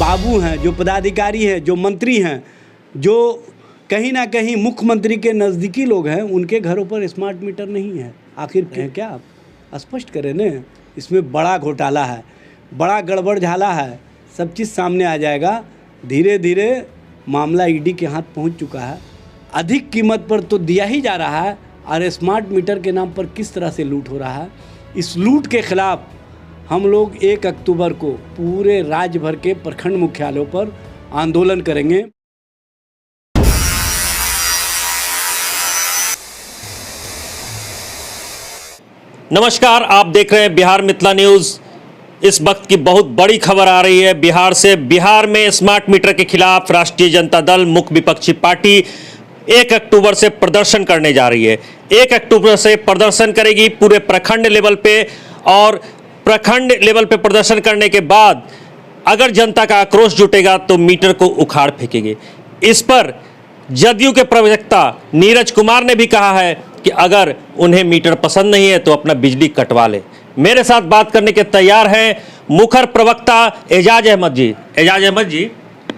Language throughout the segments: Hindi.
बाबू हैं, जो पदाधिकारी हैं, जो मंत्री हैं, जो कहीं ना कहीं मुख्यमंत्री के नज़दीकी लोग हैं, उनके घरों पर स्मार्ट मीटर नहीं है। आखिर क्या आप स्पष्ट करें न। इसमें बड़ा घोटाला है, बड़ा गड़बड़ झाला है, सब चीज़ सामने आ जाएगा। धीरे धीरे मामला ईडी के हाथ पहुंच चुका है। अधिक कीमत पर तो दिया ही जा रहा है और स्मार्ट मीटर के नाम पर किस तरह से लूट हो रहा है, इस लूट के खिलाफ हम लोग 1 अक्टूबर को पूरे राज्य भर के प्रखंड मुख्यालयों पर आंदोलन करेंगे। नमस्कार, आप देख रहे हैं बिहार मिथिला न्यूज़। इस वक्त की बहुत बड़ी खबर आ रही है बिहार से। बिहार में स्मार्ट मीटर के खिलाफ राष्ट्रीय जनता दल मुख्य विपक्षी पार्टी 1 अक्टूबर से प्रदर्शन करने जा रही है। 1 अक्टूबर से प्रदर्शन करेगी पूरे प्रखंड लेवल पे, और प्रखंड लेवल पे प्रदर्शन करने के बाद अगर जनता का आक्रोश जुटेगा तो मीटर को उखाड़ फेंकेंगे। इस पर जदयू के प्रवक्ता नीरज कुमार ने भी कहा है कि अगर उन्हें मीटर पसंद नहीं है तो अपना बिजली कटवा ले। मेरे साथ बात करने के तैयार हैं मुखर प्रवक्ता एजाज अहमद जी। एजाज अहमद जी,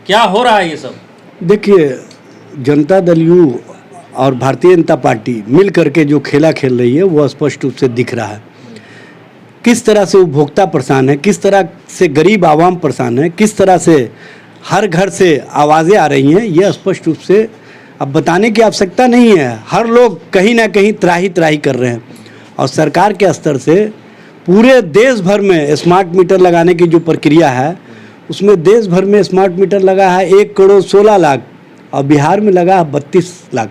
क्या हो रहा है ये सब? देखिए, जनता दल यू और भारतीय जनता पार्टी मिल करके जो खेला खेल रही है वो स्पष्ट रूप से दिख रहा है। किस तरह से उपभोक्ता परेशान है, किस तरह से गरीब आवाम परेशान है, किस तरह से हर घर से आवाज़ें आ रही हैं, ये स्पष्ट रूप से अब बताने की आवश्यकता नहीं है। हर लोग कहीं ना कहीं त्राही त्राही कर रहे हैं और सरकार के स्तर से पूरे देश भर में स्मार्ट मीटर लगाने की जो प्रक्रिया है उसमें देश भर में स्मार्ट मीटर लगा है 1,16,00,000 और बिहार में लगा है 32 लाख।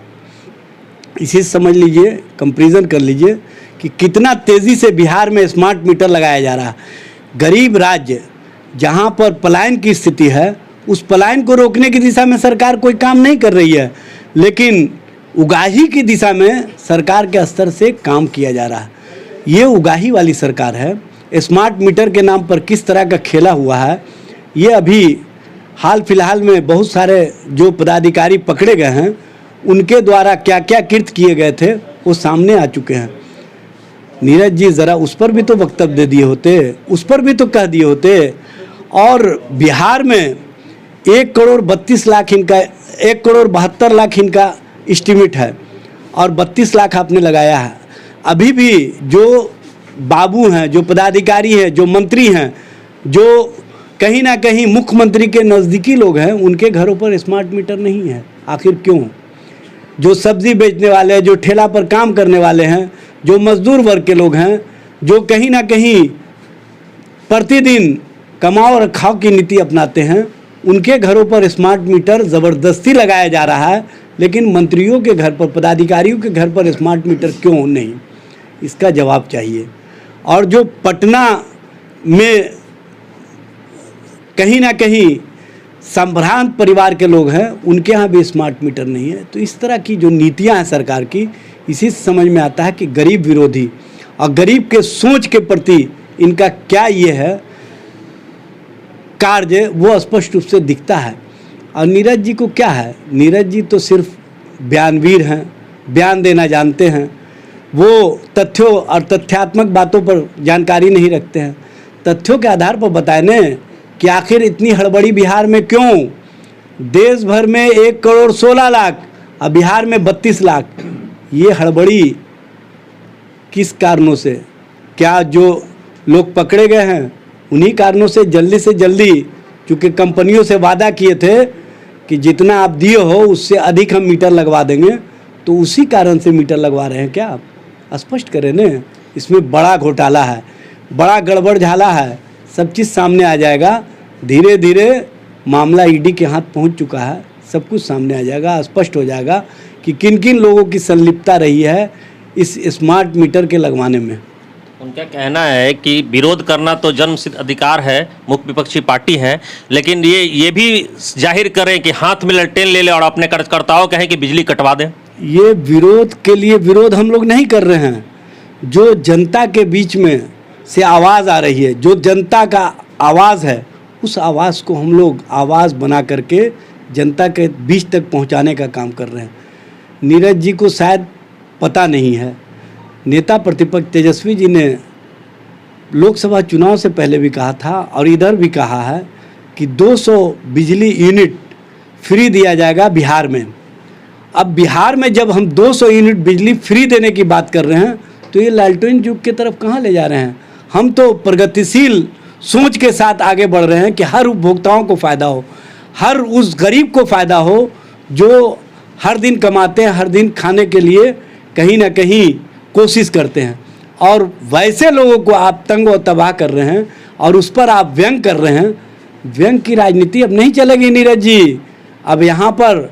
इसी समझ लीजिए, कंपैरिजन कर लीजिए कि कितना तेज़ी से बिहार में स्मार्ट मीटर लगाया जा रहा है। गरीब राज्य जहां पर पलायन की स्थिति है, उस पलायन को रोकने की दिशा में सरकार कोई काम नहीं कर रही है, लेकिन उगाही की दिशा में सरकार के स्तर से काम किया जा रहा है। ये उगाही वाली सरकार है। स्मार्ट मीटर के नाम पर किस तरह का खेला हुआ है, ये अभी हाल फिलहाल में बहुत सारे जो पदाधिकारी पकड़े गए हैं उनके द्वारा क्या क्या कृत्य किए गए थे वो सामने आ चुके हैं। नीरज जी, ज़रा उस पर भी तो वक्तव्य दे दिए होते, उस पर भी तो कह दिए होते। और बिहार में 1,32,00,000 इनका, 1,72,00,000 इनका एस्टिमेट है और 32 लाख आपने लगाया है। अभी भी जो बाबू हैं, जो पदाधिकारी हैं, जो मंत्री हैं, जो कहीं ना कहीं मुख्यमंत्री के नज़दीकी लोग हैं, उनके घरों पर स्मार्ट मीटर नहीं है। आखिर क्यों? जो सब्जी बेचने वाले हैं, जो ठेला पर काम करने वाले हैं, जो मजदूर वर्ग के लोग हैं, जो कहीं ना कहीं प्रतिदिन कमाओ और खाओ की नीति अपनाते हैं, उनके घरों पर स्मार्ट मीटर ज़बरदस्ती लगाया जा रहा है। लेकिन मंत्रियों के घर पर, पदाधिकारियों के घर पर स्मार्ट मीटर क्यों नहीं, इसका जवाब चाहिए। और जो पटना में कहीं ना कहीं संभ्रांत परिवार के लोग हैं, उनके यहाँ भी स्मार्ट मीटर नहीं है। तो इस तरह की जो नीतियाँ हैं सरकार की, इसी से समझ में आता है कि गरीब विरोधी और गरीब के सोच के प्रति इनका क्या ये है कार्य, वो स्पष्ट रूप से दिखता है। और नीरज जी को क्या है, नीरज जी तो सिर्फ बयानवीर हैं, बयान देना जानते हैं। वो तथ्यों और तथ्यात्मक बातों पर जानकारी नहीं रखते हैं। तथ्यों के आधार पर बताएं न कि आखिर इतनी हड़बड़ी बिहार में क्यों? देश भर में 1,16,00,000 और बिहार में 32 लाख। ये हड़बड़ी किस कारणों से? क्या जो लोग पकड़े गए हैं उन्हीं कारणों से जल्दी, क्योंकि कंपनियों से वादा किए थे कि जितना आप दिए हो उससे अधिक हम मीटर लगवा देंगे, तो उसी कारण से मीटर लगवा रहे हैं क्या आप? स्पष्ट करें न। इसमें बड़ा घोटाला है, बड़ा गड़बड़ झाला है, सब चीज़ सामने आ जाएगा। धीरे धीरे मामला ईडी के हाथ पहुंच चुका है, सब कुछ सामने आ जाएगा, स्पष्ट हो जाएगा कि किन किन लोगों की संलिप्तता रही है इस स्मार्ट मीटर के लगवाने में। उनका कहना है कि विरोध करना तो जन्मसिद्ध अधिकार है, मुख्य विपक्षी पार्टी है, लेकिन ये भी जाहिर करें कि हाथ में ललटेन ले लें और अपने कार्यकर्ताओं कहें कि बिजली कटवा दें। ये विरोध के लिए विरोध हम लोग नहीं कर रहे हैं। जो जनता के बीच में से आवाज़ आ रही है, जो जनता का आवाज़ है, उस आवाज़ को हम लोग आवाज़ बना करके जनता के बीच तक पहुंचाने का काम कर रहे हैं। नीरज जी को शायद पता नहीं है, नेता प्रतिपक्ष तेजस्वी जी ने लोकसभा चुनाव से पहले भी कहा था और इधर भी कहा है कि 200 बिजली यूनिट फ्री दिया जाएगा बिहार में। अब बिहार में जब हम 200 यूनिट बिजली फ्री देने की बात कर रहे हैं तो ये लालटेन युग की तरफ कहाँ ले जा रहे हैं? हम तो प्रगतिशील सोच के साथ आगे बढ़ रहे हैं कि हर उपभोक्ताओं को फ़ायदा हो, हर उस गरीब को फ़ायदा हो जो हर दिन कमाते हैं, हर दिन खाने के लिए कहीं ना कहीं कोशिश करते हैं। और वैसे लोगों को आप तंग और तबाह कर रहे हैं और उस पर आप व्यंग कर रहे हैं। व्यंग की राजनीति अब नहीं चलेगी नीरज जी। अब यहाँ पर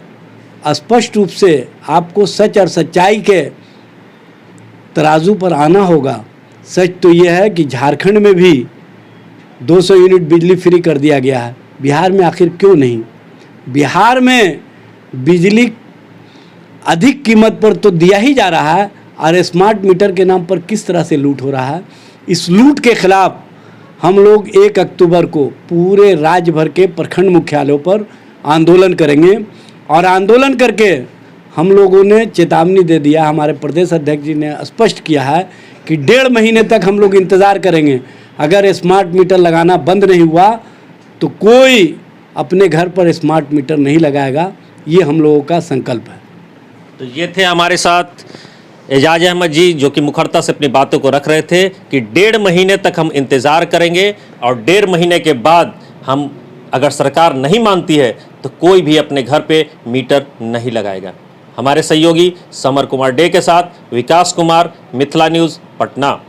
स्पष्ट रूप से आपको सच और सच्चाई के तराजू पर आना होगा। सच तो यह है कि झारखंड में भी 200 यूनिट बिजली फ्री कर दिया गया है, बिहार में आखिर क्यों नहीं? बिहार में बिजली अधिक कीमत पर तो दिया ही जा रहा है और स्मार्ट मीटर के नाम पर किस तरह से लूट हो रहा है। इस लूट के खिलाफ हम लोग 1 अक्टूबर को पूरे राज्य भर के प्रखंड मुख्यालयों पर आंदोलन करेंगे और आंदोलन करके हम लोगों ने चेतावनी दे दिया, हमारे प्रदेश अध्यक्ष जी ने स्पष्ट किया है कि 1.5 महीने तक हम लोग इंतज़ार करेंगे। अगर स्मार्ट मीटर लगाना बंद नहीं हुआ तो कोई अपने घर पर स्मार्ट मीटर नहीं लगाएगा। ये हम लोगों का संकल्प है। तो ये थे हमारे साथ एजाज अहमद जी, जो कि मुखरता से अपनी बातों को रख रहे थे कि 1.5 महीने तक हम इंतज़ार करेंगे और 1.5 महीने के बाद हम अगर सरकार नहीं मानती है तो कोई भी अपने घर पे मीटर नहीं लगाएगा। हमारे सहयोगी समर कुमार डे के साथ विकास कुमार, मिथिला न्यूज़, पटना।